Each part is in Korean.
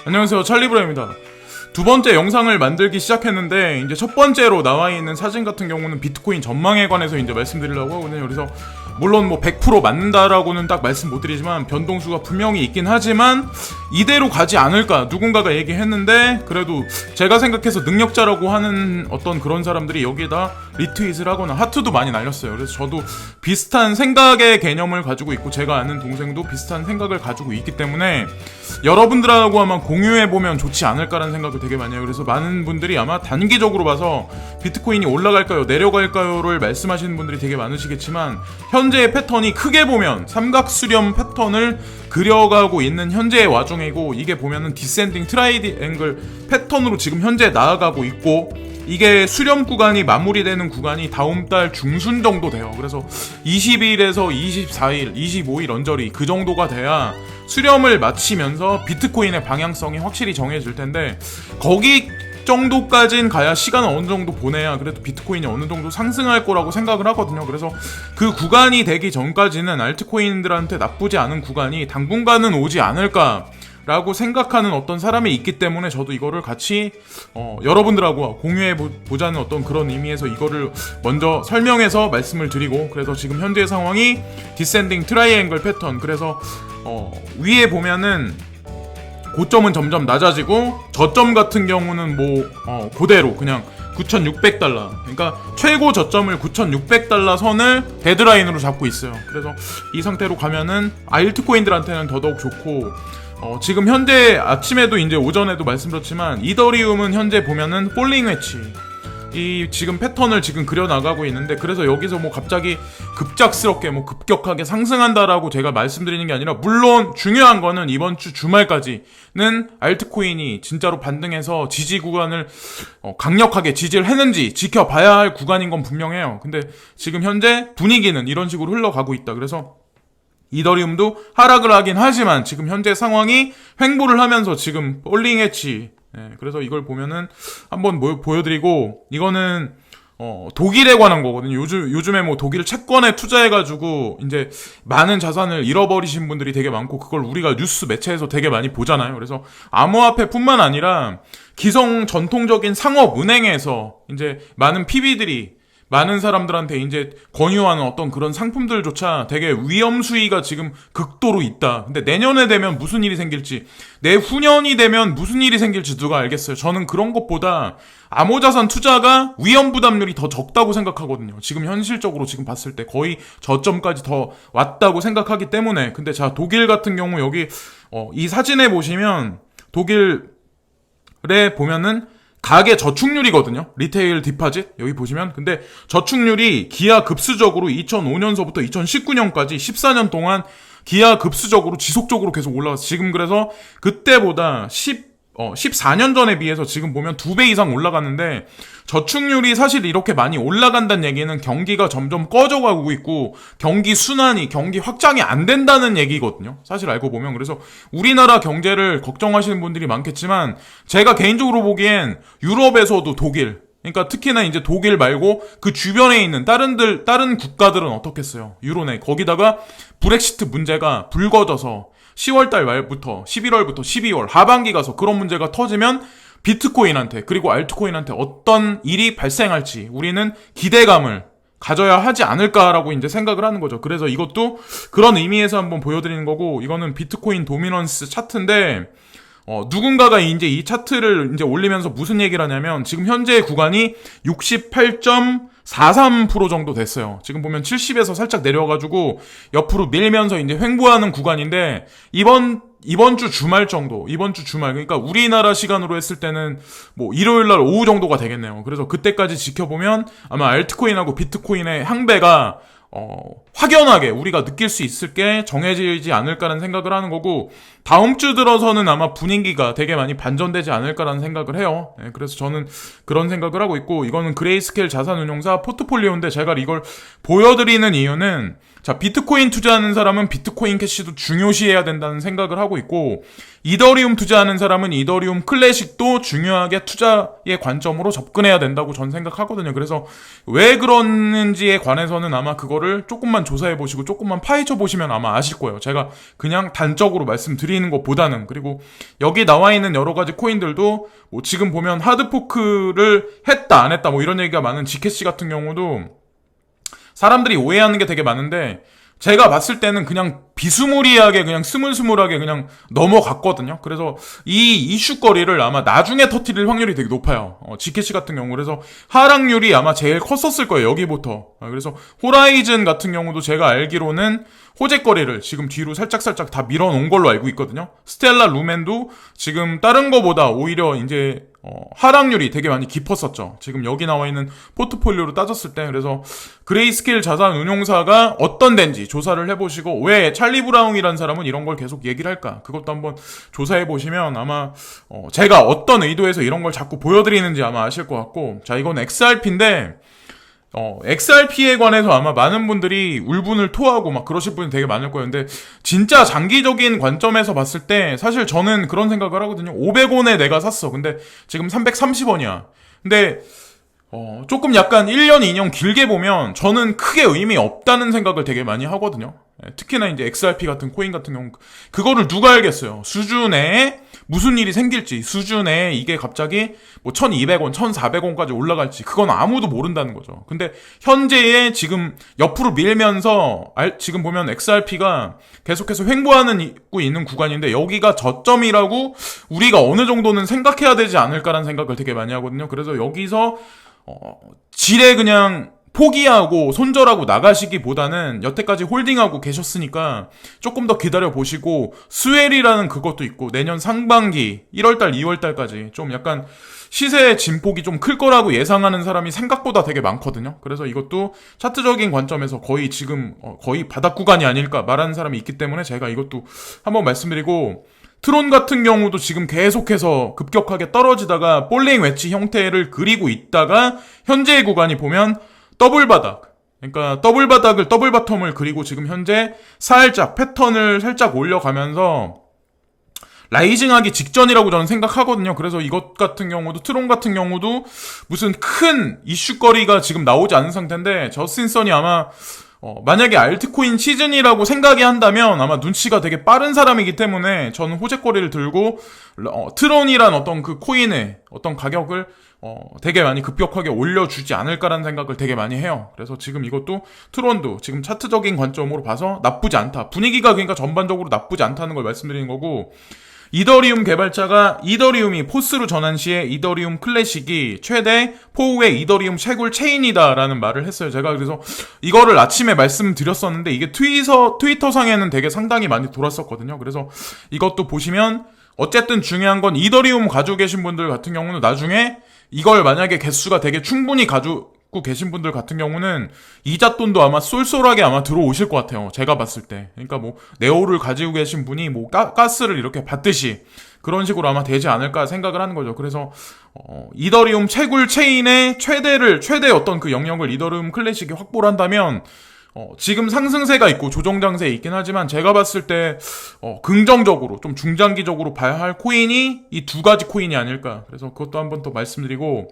안녕하세요, 찰리브라입니다. 두 번째 영상을 만들기 시작했는데 이제 첫 번째로 나와 있는 사진 같은 경우는 비트코인 전망에 관해서 이제 말씀드리려고 하거든요. 그래서 물론 뭐 100% 맞는다라고는 딱 말씀 못 드리지만 변동수가 분명히 있긴 하지만 이대로 가지 않을까 누군가가 얘기했는데, 그래도 제가 생각해서 능력자라고 하는 어떤 그런 사람들이 여기에다 리트윗을 하거나 하트도 많이 날렸어요. 그래서 저도 비슷한 생각의 개념을 가지고 있고 제가 아는 동생도 비슷한 생각을 가지고 있기 때문에 여러분들하고 아마 공유해보면 좋지 않을까라는 생각을 되게 많이 해요. 그래서 많은 분들이 아마 단기적으로 봐서 비트코인이 올라갈까요 내려갈까요를 말씀하시는 분들이 되게 많으시겠지만, 현재의 패턴이 크게 보면 삼각수렴 패턴을 그려가고 있는 현재의 와중이고, 이게 보면은 디센딩 트라이앵글 패턴으로 지금 현재 나아가고 있고, 이게 수렴 구간이 마무리되는 구간이 다음 달 중순 정도 돼요. 그래서 20일에서 24일, 25일 언저리 그 정도가 돼야 수렴을 마치면서 비트코인의 방향성이 확실히 정해질 텐데, 거기 정도까진 가야 시간을 어느 정도 보내야 그래도 비트코인이 어느 정도 상승할 거라고 생각을 하거든요. 그래서 그 구간이 되기 전까지는 알트코인들한테 나쁘지 않은 구간이 당분간은 오지 않을까 라고 생각하는 어떤 사람이 있기 때문에 저도 이거를 같이 여러분들하고 공유해 보자는 어떤 그런 의미에서 이거를 먼저 설명해서 말씀을 드리고, 그래서 지금 현재 상황이 디센딩 트라이앵글 패턴, 그래서 위에 보면은 고점은 점점 낮아지고 저점 같은 경우는 뭐 그대로 그냥 9,600달러, 그러니까 최고 저점을 9,600달러 선을 데드라인으로 잡고 있어요. 그래서 이 상태로 가면은 알트코인들한테는 더더욱 좋고, 지금 현재 아침에도 이제 오전에도 말씀드렸지만 이더리움은 현재 보면은 폴링 웨치, 이 지금 패턴을 지금 그려나가고 있는데, 그래서 여기서 뭐 갑자기 급작스럽게 뭐 급격하게 상승한다라고 제가 말씀드리는 게 아니라, 물론 중요한 거는 이번 주 주말까지는 알트코인이 진짜로 반등해서 지지 구간을 강력하게 지지를 했는지 지켜봐야 할 구간인 건 분명해요. 근데 지금 현재 분위기는 이런 식으로 흘러가고 있다. 그래서 이더리움도 하락을 하긴 하지만 지금 현재 상황이 횡보를 하면서 지금 폴링 웨치, 그래서 이걸 보면은 한번 보여드리고, 이거는 독일에 관한 거거든요. 요즘에 뭐 독일 채권에 투자해가지고 이제 많은 자산을 잃어버리신 분들이 되게 많고, 그걸 우리가 뉴스 매체에서 되게 많이 보잖아요. 그래서 암호화폐뿐만 아니라 기성 전통적인 상업 은행에서 이제 많은 PB들이 많은 사람들한테 이제 권유하는 어떤 그런 상품들조차 되게 위험 수위가 지금 극도로 있다. 근데 내년에 되면 무슨 일이 생길지, 내후년이 되면 무슨 일이 생길지 누가 알겠어요. 저는 그런 것보다 암호자산 투자가 위험 부담률이 더 적다고 생각하거든요. 지금 현실적으로 지금 봤을 때 거의 저점까지 더 왔다고 생각하기 때문에. 근데 자, 독일 같은 경우 여기 이 사진에 보시면 독일에 보면은 가계 저축률이거든요. 리테일 디파짓 여기 보시면. 근데 저축률이 기하급수적으로 2005년서부터 2019년까지 14년 동안 기하급수적으로 지속적으로 계속 올라갔어요. 지금 그래서 그때보다 14년 전에 비해서 지금 보면 2배 이상 올라갔는데, 저축률이 사실 이렇게 많이 올라간다는 얘기는 경기가 점점 꺼져가고 있고 경기 순환이, 경기 확장이 안 된다는 얘기거든요. 사실 알고 보면. 그래서 우리나라 경제를 걱정하시는 분들이 많겠지만, 제가 개인적으로 보기엔 유럽에서도 독일, 그러니까 특히나 이제 독일 말고 그 주변에 있는 다른 국가들은 어떻겠어요. 유로네. 거기다가 브렉시트 문제가 불거져서 10월달 말부터 11월부터 12월 하반기 가서 그런 문제가 터지면 비트코인한테 그리고 알트코인한테 어떤 일이 발생할지 우리는 기대감을 가져야 하지 않을까라고 이제 생각을 하는 거죠. 그래서 이것도 그런 의미에서 한번 보여드리는 거고, 이거는 비트코인 도미넌스 차트인데, 누군가가 이제 이 차트를 이제 올리면서 무슨 얘기를 하냐면, 지금 현재 구간이 68.43% 정도 됐어요. 지금 보면 70에서 살짝 내려가지고 옆으로 밀면서 이제 횡보하는 구간인데, 이번 주 주말 정도, 그러니까 우리나라 시간으로 했을 때는 뭐 일요일 날 오후 정도가 되겠네요. 그래서 그때까지 지켜보면 아마 알트코인하고 비트코인의 향배가 확연하게 우리가 느낄 수 있을 게 정해지지 않을까라는 생각을 하는 거고, 다음 주 들어서는 아마 분위기가 되게 많이 반전되지 않을까라는 생각을 해요. 그래서 저는 그런 생각을 하고 있고, 이거는 그레이스케일 자산운용사 포트폴리오인데, 제가 이걸 보여드리는 이유는 자, 비트코인 투자하는 사람은 비트코인 캐시도 중요시해야 된다는 생각을 하고 있고, 이더리움 투자하는 사람은 이더리움 클래식도 중요하게 투자의 관점으로 접근해야 된다고 전 생각하거든요. 그래서 왜 그러는지에 관해서는 아마 그거를 조금만 조사해보시고 조금만 파헤쳐보시면 아마 아실 거예요. 제가 그냥 단적으로 말씀드리는 것보다는. 그리고 여기 나와 있는 여러 가지 코인들도 뭐 지금 보면 하드포크를 했다 안 했다 뭐 이런 얘기가 많은 지캐시 같은 경우도 사람들이 오해하는 게 되게 많은데, 제가 봤을 때는 그냥 비스무리하게 그냥 스물스물하게 그냥 넘어갔거든요. 그래서 이 이슈거리를 아마 나중에 터뜨릴 확률이 되게 높아요. 지캐시 같은 경우. 그래서 하락률이 아마 제일 컸었을 거예요. 여기부터. 그래서 호라이즌 같은 경우도 제가 알기로는 호재거리를 지금 뒤로 살짝살짝 다 밀어놓은 걸로 알고 있거든요. 스텔라 루멘도 지금 다른 거보다 오히려 이제 하락률이 되게 많이 깊었었죠. 지금 여기 나와 있는 포트폴리오로 따졌을 때. 그래서 그레이스케일 자산 운용사가 어떤 데인지 조사를 해보시고, 왜 찰리 브라운이라는 사람은 이런 걸 계속 얘기를 할까, 그것도 한번 조사해보시면 아마 제가 어떤 의도에서 이런 걸 자꾸 보여드리는지 아마 아실 것 같고. 자, 이건 XRP인데 XRP에 관해서 아마 많은 분들이 울분을 토하고 막 그러실 분이 되게 많을 거예요. 근데 진짜 장기적인 관점에서 봤을 때 사실 저는 그런 생각을 하거든요. 500원에 내가 샀어. 근데 지금 330원이야. 근데 조금 약간 1년, 2년 길게 보면 저는 크게 의미 없다는 생각을 되게 많이 하거든요. 특히나 이제 XRP 같은 코인 같은 경우, 그거를 누가 알겠어요. 수준에 무슨 일이 생길지, 수준에 이게 갑자기 뭐 1200원, 1400원까지 올라갈지, 그건 아무도 모른다는 거죠. 근데 현재에 지금 옆으로 밀면서 지금 보면 XRP가 계속해서 횡보하고 있는 구간인데, 여기가 저점이라고 우리가 어느 정도는 생각해야 되지 않을까라는 생각을 되게 많이 하거든요. 그래서 여기서 지레 그냥 포기하고 손절하고 나가시기보다는 여태까지 홀딩하고 계셨으니까 조금 더 기다려보시고, 스웰이라는 그것도 있고 내년 상반기 1월달 2월달까지 좀 약간 시세 진폭이 좀 클 거라고 예상하는 사람이 생각보다 되게 많거든요. 그래서 이것도 차트적인 관점에서 거의 지금 거의 바닥 구간이 아닐까 말하는 사람이 있기 때문에 제가 이것도 한번 말씀드리고, 트론 같은 경우도 지금 계속해서 급격하게 떨어지다가 볼링 웨지 형태를 그리고 있다가 현재의 구간이 보면 더블 바닥, 그러니까 더블 바닥을 더블 바텀을 그리고 지금 현재 살짝 패턴을 살짝 올려가면서 라이징하기 직전이라고 저는 생각하거든요. 그래서 이것 같은 경우도, 트론 같은 경우도 무슨 큰 이슈거리가 지금 나오지 않은 상태인데, 저스틴 선이 아마 만약에 알트코인 시즌이라고 생각이 한다면 아마 눈치가 되게 빠른 사람이기 때문에 저는 호재거리를 들고 트론이란 어떤 그 코인의 어떤 가격을 되게 많이 급격하게 올려주지 않을까라는 생각을 되게 많이 해요. 그래서 지금 이것도 트론도 지금 차트적인 관점으로 봐서 나쁘지 않다. 분위기가 그러니까 전반적으로 나쁘지 않다는 걸 말씀드리는 거고, 이더리움 개발자가 이더리움이 포스로 전환 시에 이더리움 클래식이 최대 포우의 이더리움 채굴 체인이다라는 말을 했어요. 제가 그래서 이거를 아침에 말씀드렸었는데 이게 트위터상에는 되게 상당히 많이 돌았었거든요. 그래서 이것도 보시면 어쨌든 중요한 건 이더리움 가지고 계신 분들 같은 경우는 나중에 이걸 만약에 개수가 되게 충분히 가지고 계신 분들 같은 경우는 이잣돈도 아마 쏠쏠하게 아마 들어오실 것 같아요. 제가 봤을 때. 그러니까 뭐 네오를 가지고 계신 분이 뭐 가스를 이렇게 받듯이 그런 식으로 아마 되지 않을까 생각을 하는 거죠. 그래서 이더리움 채굴 체인의 최대 어떤 그 영역을 이더리움 클래식이 확보를 한다면 지금 상승세가 있고 조정장세에 있긴 하지만 제가 봤을 때 긍정적으로 좀 중장기적으로 봐야 할 코인이 이 두 가지 코인이 아닐까. 그래서 그것도 한번 더 말씀드리고,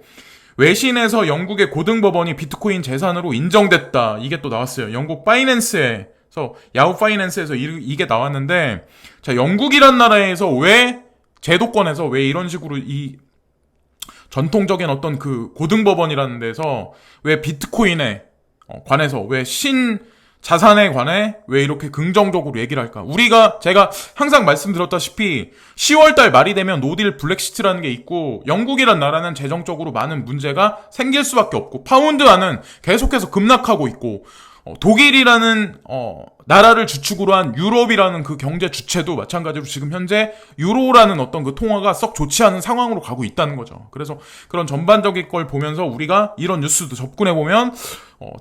외신에서 영국의 고등법원이 비트코인 재산으로 인정됐다. 이게 또 나왔어요. 영국 파이낸스에서, 야후 파이낸스에서 이게 나왔는데, 자, 영국이란 나라에서 왜 제도권에서 왜 이런 식으로 이 전통적인 어떤 그 고등법원이라는 데서 왜 비트코인에 관해서 왜 자산에 관해 왜 이렇게 긍정적으로 얘기를 할까? 제가 항상 말씀드렸다시피 10월달 말이 되면 노딜 블랙시트라는 게 있고, 영국이란 나라는 재정적으로 많은 문제가 생길 수밖에 없고, 파운드화는 계속해서 급락하고 있고, 독일이라는 나라를 주축으로 한 유럽이라는 그 경제 주체도 마찬가지로 지금 현재 유로라는 어떤 그 통화가 썩 좋지 않은 상황으로 가고 있다는 거죠. 그래서 그런 전반적인 걸 보면서 우리가 이런 뉴스도 접근해보면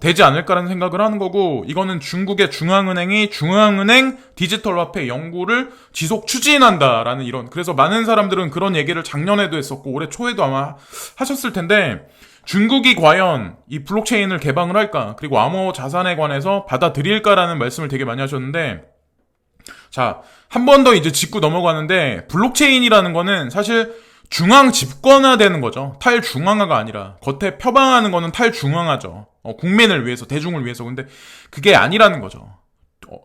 되지 않을까라는 생각을 하는 거고, 이거는 중국의 중앙은행이 중앙은행 디지털 화폐 연구를 지속 추진한다라는 이런, 그래서 많은 사람들은 그런 얘기를 작년에도 했었고 올해 초에도 아마 하셨을 텐데, 중국이 과연 이 블록체인을 개방을 할까, 그리고 암호 자산에 관해서 받아들일까라는 말씀을 되게 많이 하셨는데, 자, 한 번 더 이제 짚고 넘어가는데, 블록체인이라는 거는 사실 중앙 집권화되는 거죠. 탈중앙화가 아니라. 겉에 표방하는 거는 탈중앙화죠. 국민을 위해서, 대중을 위해서. 근데 그게 아니라는 거죠.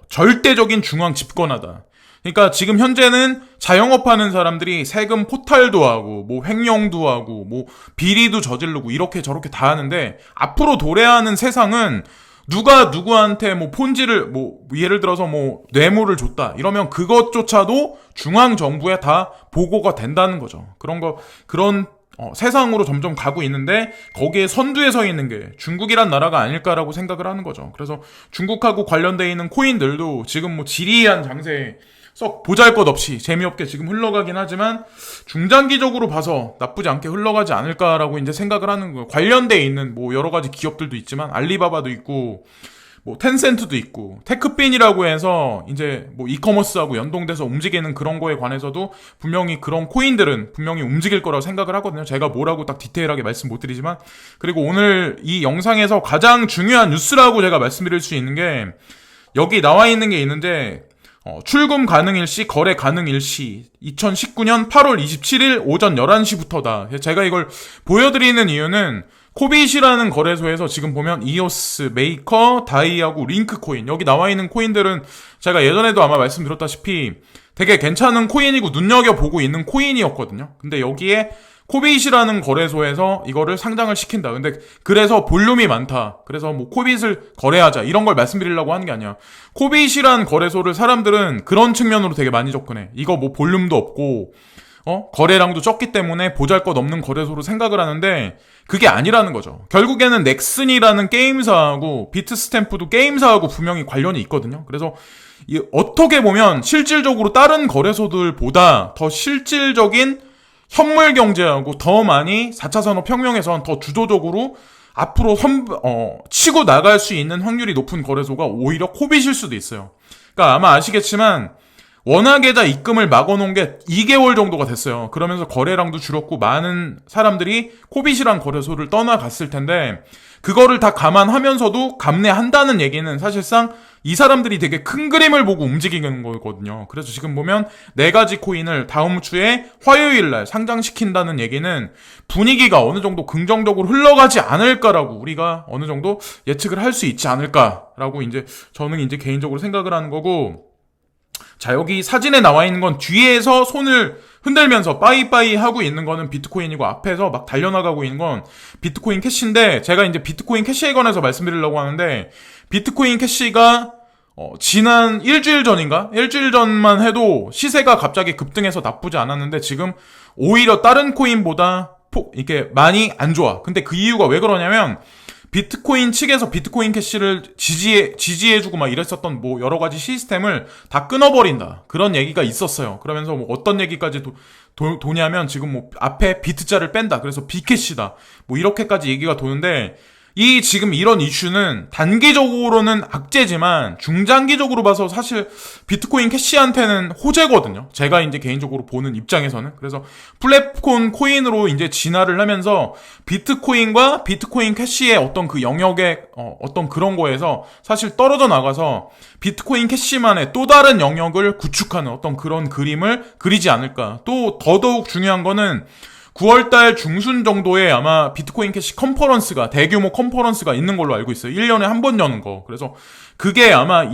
절대적인 중앙 집권화다. 그러니까 지금 현재는 자영업하는 사람들이 세금 포탈도 하고 뭐 횡령도 하고 뭐 비리도 저지르고 이렇게 저렇게 다 하는데, 앞으로 도래하는 세상은 누가 누구한테 뭐 폰지를 뭐 예를 들어서 뭐 뇌물을 줬다 이러면 그것조차도 중앙 정부에 다 보고가 된다는 거죠. 그런 세상으로 점점 가고 있는데, 거기에 선두에 서 있는 게 중국이란 나라가 아닐까라고 생각을 하는 거죠. 그래서 중국하고 관련돼 있는 코인들도 지금 뭐 지리한 장세에 썩 보잘것없이 재미없게 지금 흘러가긴 하지만 중장기적으로 봐서 나쁘지 않게 흘러가지 않을까라고 이제 생각을 하는 거예요. 관련돼 있는 뭐 여러 가지 기업들도 있지만 알리바바도 있고 뭐 텐센트도 있고 테크핀이라고 해서 이제 뭐 이커머스하고 연동돼서 움직이는 그런 거에 관해서도 분명히 그런 코인들은 분명히 움직일 거라고 생각을 하거든요. 제가 뭐라고 딱 디테일하게 말씀 못 드리지만, 그리고 오늘 이 영상에서 가장 중요한 뉴스라고 제가 말씀드릴 수 있는 게 여기 나와 있는 게 있는데, 출금 가능 일시, 거래 가능 일시 2019년 8월 27일 오전 11시부터다. 제가 이걸 보여드리는 이유는 코빗이라는 거래소에서 지금 보면 이오스, 메이커, 다이하고 링크코인, 여기 나와 있는 코인들은 제가 예전에도 아마 말씀드렸다시피 되게 괜찮은 코인이고 눈여겨보고 있는 코인이었거든요. 근데 여기에 코빗이라는 거래소에서 이거를 상장을 시킨다. 근데 그래서 볼륨이 많다, 그래서 뭐 코빗을 거래하자 이런 걸 말씀드리려고 하는 게 아니야. 코빗이란 거래소를 사람들은 그런 측면으로 되게 많이 접근해. 이거 뭐 볼륨도 없고 거래량도 적기 때문에 보잘것없는 거래소로 생각을 하는데, 그게 아니라는 거죠. 결국에는 넥슨이라는 게임사하고 비트스탬프도 게임사하고 분명히 관련이 있거든요. 그래서 어떻게 보면 실질적으로 다른 거래소들보다 더 실질적인 현물 경제하고 더 많이 4차 산업혁명에선 더 주도적으로 앞으로 치고 나갈 수 있는 확률이 높은 거래소가 오히려 코빗일 수도 있어요. 그러니까 아마 아시겠지만 원화계좌 입금을 막아놓은 게 2개월 정도가 됐어요. 그러면서 거래량도 줄었고 많은 사람들이 코빗이란 거래소를 떠나갔을 텐데, 그거를 다 감안하면서도 감내한다는 얘기는 사실상 이 사람들이 되게 큰 그림을 보고 움직이는 거거든요. 그래서 지금 보면 4가지 코인을 다음 주에 화요일날 상장시킨다는 얘기는 분위기가 어느 정도 긍정적으로 흘러가지 않을까라고 우리가 어느 정도 예측을 할 수 있지 않을까라고 이제 저는 이제 개인적으로 생각을 하는 거고, 자, 여기 사진에 나와 있는 건 뒤에서 손을 흔들면서 빠이빠이 하고 있는 거는 비트코인이고, 앞에서 막 달려나가고 있는 건 비트코인 캐시인데, 제가 이제 비트코인 캐시에 관해서 말씀드리려고 하는데, 비트코인 캐시가 지난 일주일 전만 해도 시세가 갑자기 급등해서 나쁘지 않았는데, 지금 오히려 다른 코인보다 이게 많이 안 좋아. 근데 그 이유가 왜 그러냐면, 비트코인 측에서 비트코인 캐시를 지지해주고 막 이랬었던 뭐 여러 가지 시스템을 다 끊어버린다, 그런 얘기가 있었어요. 그러면서 뭐 어떤 얘기까지 도냐면, 지금 뭐 앞에 비트자를 뺀다, 그래서 비캐시다, 뭐 이렇게까지 얘기가 도는데, 지금 이런 이슈는 단기적으로는 악재지만 중장기적으로 봐서 사실 비트코인 캐시한테는 호재거든요. 제가 이제 개인적으로 보는 입장에서는. 그래서 플랫폼 코인으로 이제 진화를 하면서 비트코인과 비트코인 캐시의 어떤 그 영역의 어떤 그런 거에서 사실 떨어져 나가서 비트코인 캐시만의 또 다른 영역을 구축하는 어떤 그런 그림을 그리지 않을까. 또 더더욱 중요한 거는 9월달 중순 정도에 아마 비트코인 캐시 컨퍼런스가, 대규모 컨퍼런스가 있는 걸로 알고 있어요. 1년에 한 번 여는 거. 그래서 그게 아마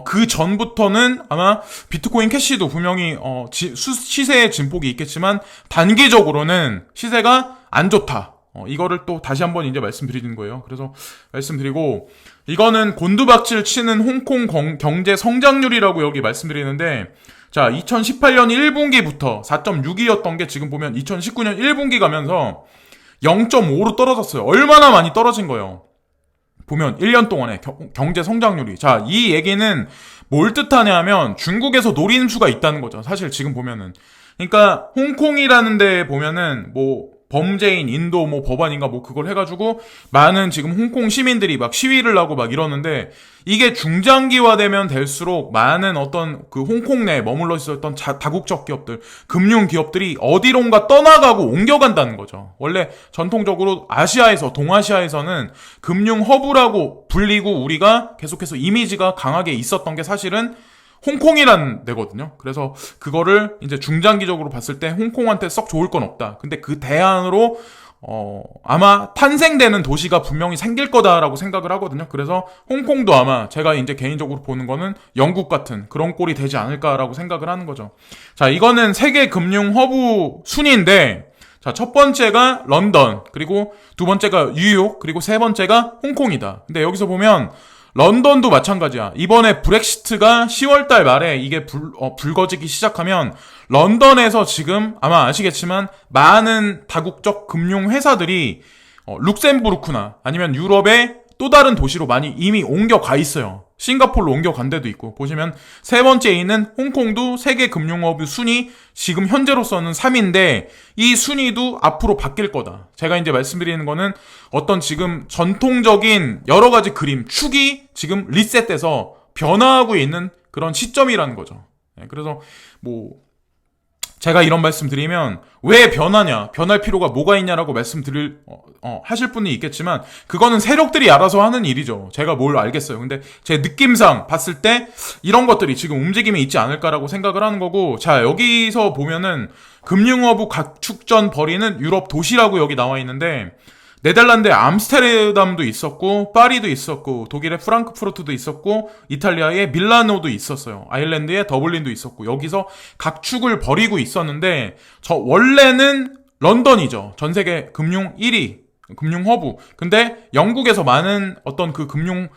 그 전부터는 아마 비트코인 캐시도 분명히 시세의 진폭이 있겠지만 단기적으로는 시세가 안 좋다. 이거를 또 다시 한번 이제 말씀드리는 거예요. 그래서 말씀드리고, 이거는 곤두박질 치는 홍콩 경제 성장률이라고 여기 말씀드리는데, 자, 2018년 1분기부터 4.6이었던 게 지금 보면 2019년 1분기 가면서 0.5로 떨어졌어요. 얼마나 많이 떨어진 거예요. 보면 1년 동안의 경제 성장률이. 자, 이 얘기는 뭘 뜻하냐면 중국에서 노리는 수가 있다는 거죠. 사실 지금 보면은. 그러니까 홍콩이라는 데 보면은 뭐 범죄인 인도 뭐 법안인가 뭐 그걸 해가지고 많은 지금 홍콩 시민들이 막 시위를 하고 막 이러는데, 이게 중장기화되면 될수록 많은 어떤 그 홍콩 내에 머물러 있었던 다국적 기업들, 금융 기업들이 어디론가 떠나가고 옮겨간다는 거죠. 원래 전통적으로 아시아에서, 동아시아에서는 금융 허브라고 불리고 우리가 계속해서 이미지가 강하게 있었던 게 사실은 홍콩이라는 데거든요. 그래서 그거를 이제 중장기적으로 봤을 때 홍콩한테 썩 좋을 건 없다. 근데 그 대안으로 아마 탄생되는 도시가 분명히 생길 거다라고 생각을 하거든요. 그래서 홍콩도 아마 제가 이제 개인적으로 보는 거는 영국 같은 그런 꼴이 되지 않을까라고 생각을 하는 거죠. 자, 이거는 세계 금융 허브 순위인데, 자, 첫 번째가 런던, 그리고 두 번째가 뉴욕, 그리고 세 번째가 홍콩이다. 근데 여기서 보면 런던도 마찬가지야. 이번에 브렉시트가 10월달 말에 이게 불거지기 시작하면 런던에서 지금 아마 아시겠지만 많은 다국적 금융회사들이 룩셈부르크나 아니면 유럽의 또 다른 도시로 많이 이미 옮겨가 있어요. 싱가포르로 옮겨간 데도 있고, 보시면 세 번째에 있는 홍콩도 세계 금융허브 순위 지금 현재로서는 3인데 이 순위도 앞으로 바뀔 거다. 제가 이제 말씀드리는 거는 어떤 지금 전통적인 여러 가지 그림, 축이 지금 리셋돼서 변화하고 있는 그런 시점이라는 거죠. 그래서 뭐 제가 이런 말씀 드리면 왜 변하냐, 변할 필요가 뭐가 있냐라고 하실 분이 있겠지만 그거는 세력들이 알아서 하는 일이죠. 제가 뭘 알겠어요. 근데 제 느낌상 봤을 때 이런 것들이 지금 움직임이 있지 않을까라고 생각을 하는 거고, 자, 여기서 보면은 금융허브 각축전 벌이는 유럽 도시라고 여기 나와 있는데, 네덜란드의 암스테르담도 있었고, 파리도 있었고, 독일의 프랑크푸르트도 있었고, 이탈리아의 밀라노도 있었어요. 아일랜드의 더블린도 있었고, 여기서 각축을 벌이고 있었는데, 원래는 런던이죠. 전 세계 금융 1위, 금융 허브. 근데 영국에서 많은 어떤 그 금융,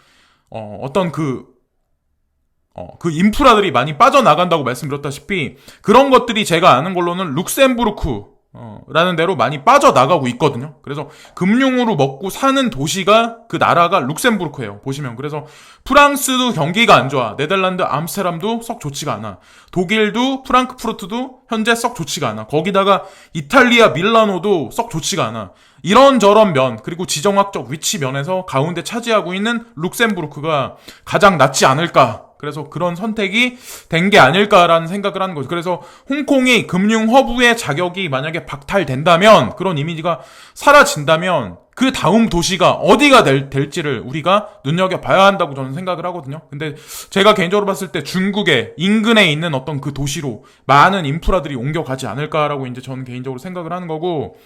그 인프라들이 많이 빠져나간다고 말씀드렸다시피, 그런 것들이 제가 아는 걸로는 룩셈부르크, 라는 데로 많이 빠져나가고 있거든요. 그래서 금융으로 먹고 사는 도시가, 그 나라가 룩셈부르크예요. 보시면. 그래서 프랑스도 경기가 안 좋아. 네덜란드 암스테르담도 썩 좋지가 않아. 독일도 프랑크푸르트도 현재 썩 좋지가 않아. 거기다가 이탈리아 밀라노도 썩 좋지가 않아. 이런저런 면, 그리고 지정학적 위치 면에서 가운데 차지하고 있는 룩셈부르크가 가장 낫지 않을까. 그래서 그런 선택이 된 게 아닐까라는 생각을 하는 거죠. 그래서 홍콩이 금융 허브의 자격이 만약에 박탈된다면, 그런 이미지가 사라진다면 그 다음 도시가 어디가 될지를 우리가 눈여겨봐야 한다고 저는 생각을 하거든요. 근데 제가 개인적으로 봤을 때 중국의 인근에 있는 어떤 그 도시로 많은 인프라들이 옮겨가지 않을까라고 이제 저는 개인적으로 생각을 하는 거고,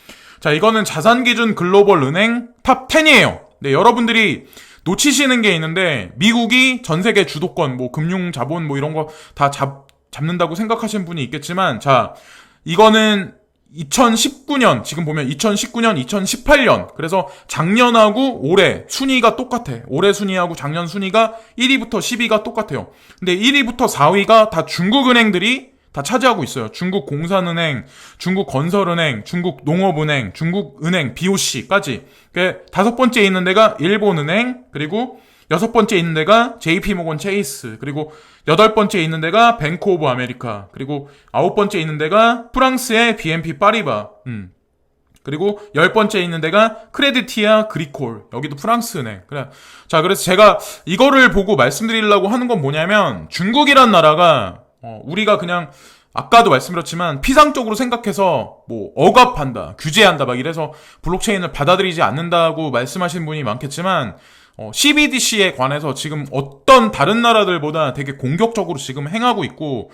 자, 이거는 자산기준 글로벌 은행 탑 10이에요. 네, 여러분들이 놓치시는 게 있는데, 미국이 전 세계 주도권, 뭐 금융 자본 뭐 이런 거 다 잡는다고 생각하시는 분이 있겠지만, 자, 이거는 2019년, 지금 보면 2019년, 2018년, 그래서 작년하고 올해 순위가 똑같아. 올해 순위하고 작년 순위가 1위부터 10위가 똑같아요. 근데 1위부터 4위가 다 중국 은행들이 다 차지하고 있어요. 중국 공산은행, 중국 건설은행, 중국 농업은행, 중국은행, BOC까지. 다섯 번째 있는 데가 일본은행, 그리고 여섯 번째 있는 데가 JP모건 체이스, 그리고 여덟 번째 있는 데가 뱅크 오브 아메리카, 그리고 아홉 번째 있는 데가 프랑스의 BNP 파리바, 그리고 열 번째 있는 데가 크레디티아 그리콜, 여기도 프랑스 은행. 그래. 자, 그래서 제가 이거를 보고 말씀드리려고 하는 건 뭐냐면, 중국이란 나라가 우리가 그냥 아까도 말씀드렸지만 피상적으로 생각해서 뭐 억압한다, 규제한다 막 이래서 블록체인을 받아들이지 않는다고 말씀하시는 분이 많겠지만, CBDC에 관해서 지금 어떤 다른 나라들보다 되게 공격적으로 지금 행하고 있고,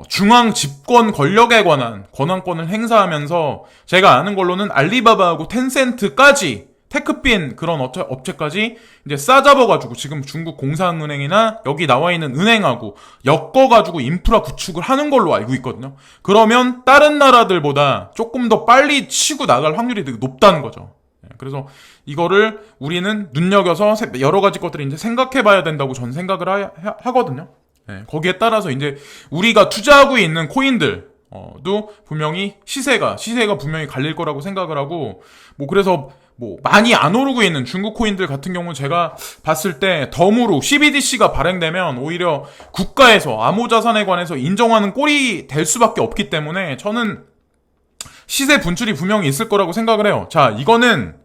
중앙 집권 권력에 관한 권한권을 행사하면서 제가 아는 걸로는 알리바바하고 텐센트까지, 테크빈 그런 업체까지 이제 싸잡아가지고 지금 중국 공산은행이나 여기 나와 있는 은행하고 엮어가지고 인프라 구축을 하는 걸로 알고 있거든요. 그러면 다른 나라들보다 조금 더 빨리 치고 나갈 확률이 되게 높다는 거죠. 그래서 이거를 우리는 눈여겨서 여러 가지 것들을 이제 생각해봐야 된다고 저는 생각을 하거든요. 거기에 따라서 이제 우리가 투자하고 있는 코인들 도 분명히 시세가 분명히 갈릴 거라고 생각을 하고, 뭐 그래서 뭐 많이 안 오르고 있는 중국 코인들 같은 경우는 제가 봤을 때 덤으로 CBDC가 발행되면 오히려 국가에서 암호자산에 관해서 인정하는 꼴이 될 수밖에 없기 때문에 저는 시세 분출이 분명히 있을 거라고 생각을 해요. 자, 이거는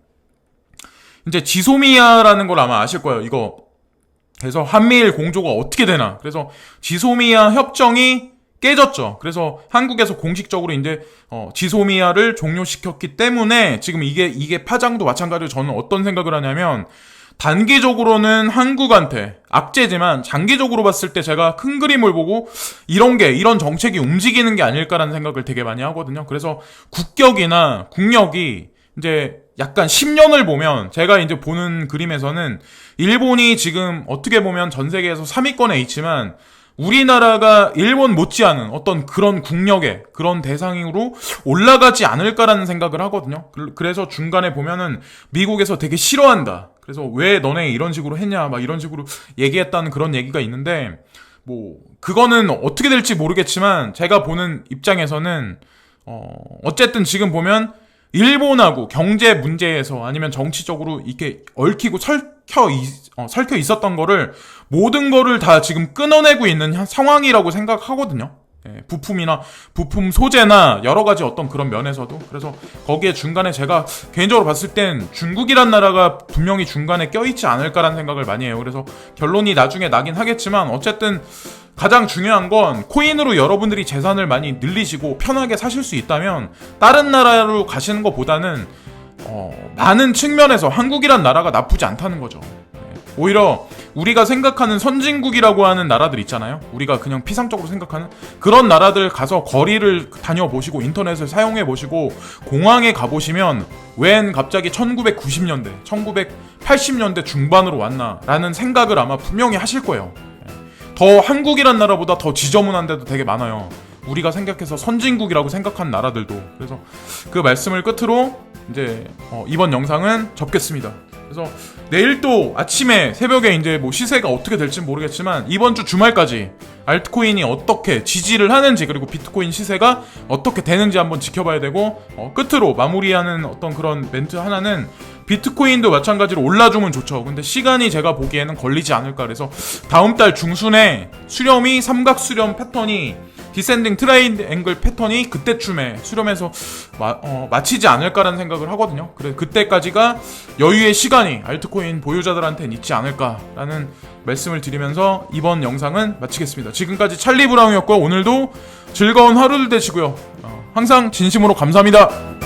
이제 지소미아라는 걸 아마 아실 거예요. 이거 그래서 한미일 공조가 어떻게 되나. 그래서 지소미아 협정이 깨졌죠. 그래서 한국에서 공식적으로 이제 지소미아를 종료시켰기 때문에 지금 이게 파장도 마찬가지로 저는 어떤 생각을 하냐면 단기적으로는 한국한테 악재지만 장기적으로 봤을 때 제가 큰 그림을 보고 이런 정책이 움직이는 게 아닐까라는 생각을 되게 많이 하거든요. 그래서 국격이나 국력이 이제 약간 10년을 보면 제가 이제 보는 그림에서는 일본이 지금 어떻게 보면 전 세계에서 3위권에 있지만 우리나라가 일본 못지않은 어떤 그런 국력의 그런 대상으로 올라가지 않을까라는 생각을 하거든요. 그래서 중간에 보면은 미국에서 되게 싫어한다. 그래서 왜 너네 이런 식으로 했냐 막 이런 식으로 얘기했다는 그런 얘기가 있는데 뭐 그거는 어떻게 될지 모르겠지만 제가 보는 입장에서는 어쨌든 지금 보면 일본하고 경제 문제에서 아니면 정치적으로 이렇게 얽히고 설켜 있었던 거를 모든 거를 다 지금 끊어내고 있는 상황이라고 생각하거든요. 예, 부품 소재나 여러 가지 어떤 그런 면에서도. 그래서 거기에 중간에 제가 개인적으로 봤을 땐 중국이란 나라가 분명히 중간에 껴있지 않을까라는 생각을 많이 해요. 그래서 결론이 나중에 나긴 하겠지만 어쨌든 가장 중요한 건 코인으로 여러분들이 재산을 많이 늘리시고 편하게 사실 수 있다면 다른 나라로 가시는 것보다는 많은 측면에서 한국이란 나라가 나쁘지 않다는 거죠. 오히려 우리가 생각하는 선진국이라고 하는 나라들 있잖아요. 우리가 그냥 피상적으로 생각하는 그런 나라들 가서 거리를 다녀보시고 인터넷을 사용해보시고 공항에 가보시면 웬 갑자기 1990년대, 1980년대 중반으로 왔나라는 생각을 아마 분명히 하실 거예요. 더 한국이란 나라보다 더 지저분한 데도 되게 많아요. 우리가 생각해서 선진국이라고 생각한 나라들도. 그래서 그 말씀을 끝으로 이제 이번 영상은 접겠습니다. 그래서 내일 또 아침에 새벽에 이제 뭐 시세가 어떻게 될지는 모르겠지만 이번 주 주말까지 알트코인이 어떻게 지지를 하는지 그리고 비트코인 시세가 어떻게 되는지 한번 지켜봐야 되고 끝으로 마무리하는 어떤 그런 멘트 하나는 비트코인도 마찬가지로 올라주면 좋죠. 근데 시간이 제가 보기에는 걸리지 않을까. 그래서 다음 달 중순에 수렴이 삼각 수렴 패턴이 디센딩 트라이앵글 패턴이 그때쯤에 수렴해서 마치지 않을까라는 생각을 하거든요. 그래서 그때까지가 여유의 시간이 알트코인 보유자들한테는 있지 않을까라는 말씀을 드리면서 이번 영상은 마치겠습니다. 지금까지 찰리 브라운이었고 오늘도 즐거운 하루를 되시고요. 항상 진심으로 감사합니다.